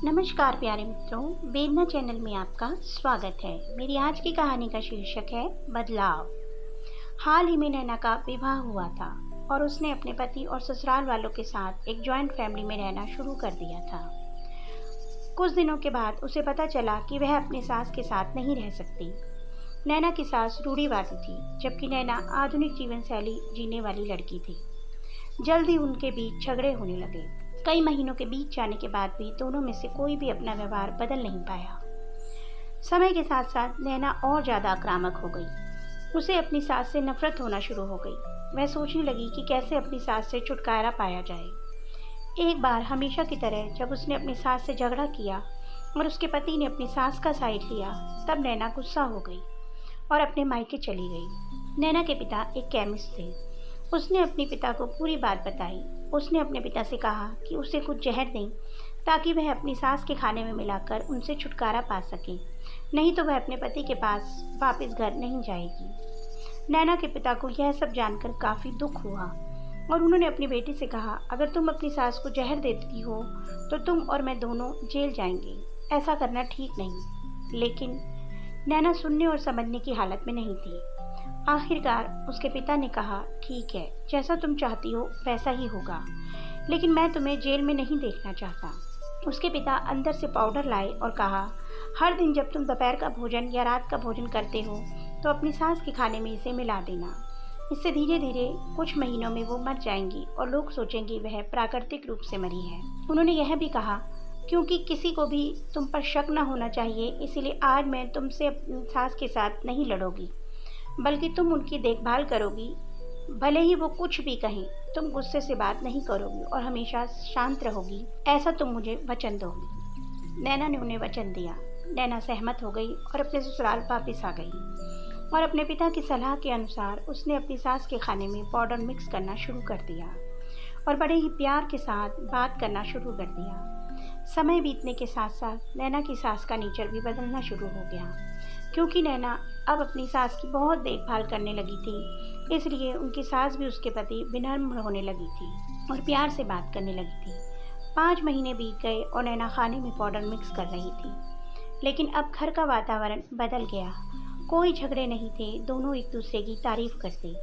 नमस्कार प्यारे मित्रों, वेदना चैनल में आपका स्वागत है। मेरी आज की कहानी का शीर्षक है बदलाव। हाल ही में नैना का विवाह हुआ था और उसने अपने पति और ससुराल वालों के साथ एक जॉइंट फैमिली में रहना शुरू कर दिया था। कुछ दिनों के बाद उसे पता चला कि वह अपनी सास के साथ नहीं रह सकती। नैना की सास रूढ़िवादी थी, जबकि नैना आधुनिक जीवन शैली जीने वाली लड़की थी। जल्द ही उनके बीच झगड़े होने लगे। कई महीनों के बीत जाने के बाद भी दोनों में से कोई भी अपना व्यवहार बदल नहीं पाया। समय के साथ साथ नैना और ज्यादा आक्रामक हो गई। उसे अपनी सास से नफरत होना शुरू हो गई। वह सोचने लगी कि कैसे अपनी सास से छुटकारा पाया जाए। एक बार हमेशा की तरह जब उसने अपनी सास से झगड़ा किया और उसके पति ने अपनी सास का साइड लिया, तब नैना गुस्सा हो गई और अपने मायके चली गई। नैना के पिता एक केमिस्ट थे। उसने अपने पिता को पूरी बात बताई। उसने अपने पिता से कहा कि उसे कुछ जहर दें ताकि वह अपनी सास के खाने में मिलाकर उनसे छुटकारा पा सके, नहीं तो वह अपने पति के पास वापस घर नहीं जाएगी। नैना के पिता को यह सब जानकर काफ़ी दुख हुआ और उन्होंने अपनी बेटी से कहा, अगर तुम अपनी सास को जहर देती हो तो तुम और मैं दोनों जेल जाएंगे। ऐसा करना ठीक नहीं। लेकिन नैना सुनने और समझने की हालत में नहीं थी। आखिरकार उसके पिता ने कहा, ठीक है, जैसा तुम चाहती हो वैसा ही होगा, लेकिन मैं तुम्हें जेल में नहीं देखना चाहता। उसके पिता अंदर से पाउडर लाए और कहा, हर दिन जब तुम दोपहर का भोजन या रात का भोजन करते हो तो अपनी सास के खाने में इसे मिला देना। इससे धीरे धीरे कुछ महीनों में वो मर जाएंगी और लोग सोचेंगे वह प्राकृतिक रूप से मरी है। उन्होंने यह भी कहा, क्योंकि किसी को भी तुम पर शक न होना चाहिए, इसीलिए आज मैं तुमसे अपनी सास के साथ नहीं लड़ोगी, बल्कि तुम उनकी देखभाल करोगी। भले ही वो कुछ भी कहें, तुम गुस्से से बात नहीं करोगी और हमेशा शांत रहोगी, ऐसा तुम मुझे वचन दोगी। नैना ने उन्हें वचन दिया। नैना सहमत हो गई और अपने ससुराल वापस आ गई और अपने पिता की सलाह के अनुसार उसने अपनी सास के खाने में पाउडर मिक्स करना शुरू कर दिया और बड़े ही प्यार के साथ बात करना शुरू कर दिया। समय बीतने के साथ साथ नैना की सास का नेचर भी बदलना शुरू हो गया। क्योंकि नैना अब अपनी सास की बहुत देखभाल करने लगी थी, इसलिए उनकी सास भी उसके प्रति विनम्र होने लगी थी और प्यार से बात करने लगी थी। 5 महीने बीत गए और नैना खाने में पाउडर मिक्स कर रही थी, लेकिन अब घर का वातावरण बदल गया। कोई झगड़े नहीं थे, दोनों एक दूसरे की तारीफ करते।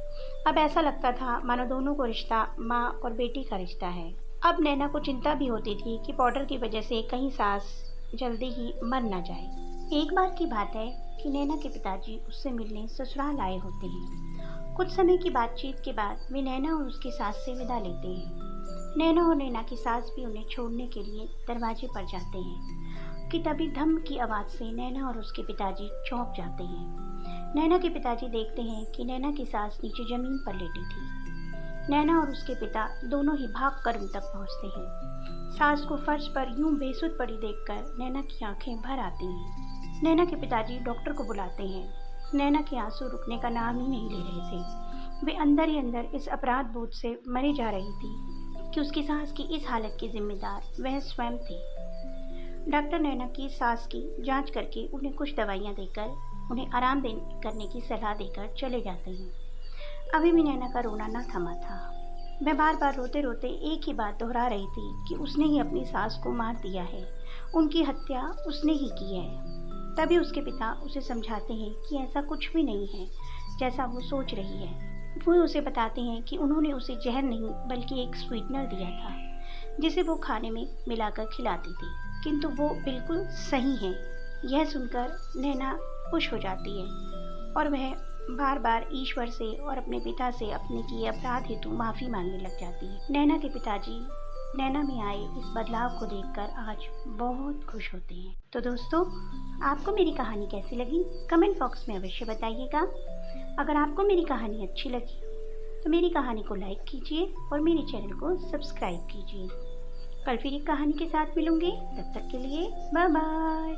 अब ऐसा लगता था मानो दोनों को रिश्ता माँ और बेटी का रिश्ता है। अब नैना को चिंता भी होती थी कि पाउडर की वजह से कहीं सास जल्दी ही मर न जाए। एक बार की बात है कि नैना के पिताजी उससे मिलने ससुराल आए होते हैं। कुछ समय की बातचीत के बाद वे नैना और उसकी सास से विदा लेते हैं। नैना और नैना की सास भी उन्हें छोड़ने के लिए दरवाजे पर जाते हैं कि तभी धम की आवाज़ से नैना और उसके पिताजी चौंक जाते हैं। नैना के पिताजी देखते हैं कि नैना की सास नीचे ज़मीन पर लेटी थी। नैना और उसके पिता दोनों ही भागकर उन तक पहुंचते हैं। सास को फर्श पर यूं बेसुध पड़ी देखकर नैना की आंखें भर आती हैं। नैना के पिताजी डॉक्टर को बुलाते हैं। नैना के आंसू रुकने का नाम ही नहीं ले रहे थे। वे अंदर ही अंदर इस अपराध बोध से मरी जा रही थी कि उसकी सास की इस हालत की जिम्मेदार वह स्वयं थी। डॉक्टर नैना की सास की जांच करके उन्हें कुछ दवाइयाँ देकर उन्हें आराम करने की सलाह देकर चले जाते हैं। अभी भी नैना का रोना न थमा था। मैं बार बार रोते रोते एक ही बात दोहरा रही थी कि उसने ही अपनी सास को मार दिया है, उनकी हत्या उसने ही की है। तभी उसके पिता उसे समझाते हैं कि ऐसा कुछ भी नहीं है जैसा वो सोच रही है। वो उसे बताते हैं कि उन्होंने उसे जहर नहीं बल्कि एक स्वीटनर दिया था, जिसे वो खाने में मिलाकर खिलाती थी, किंतु वो बिल्कुल सही है। यह सुनकर नैना खुश हो जाती है और वह बार बार ईश्वर से और अपने पिता से अपने किए अपराध हेतु माफ़ी मांगने लग जाती है। नैना के पिताजी नैना में आए इस बदलाव को देखकर आज बहुत खुश होते हैं। तो दोस्तों, आपको मेरी कहानी कैसी लगी कमेंट बॉक्स में अवश्य बताइएगा। अगर आपको मेरी कहानी अच्छी लगी तो मेरी कहानी को लाइक कीजिए और मेरे चैनल को सब्सक्राइब कीजिए। कल फिर एक कहानी के साथ मिलूंगी। तब तक के लिए बाय बाय।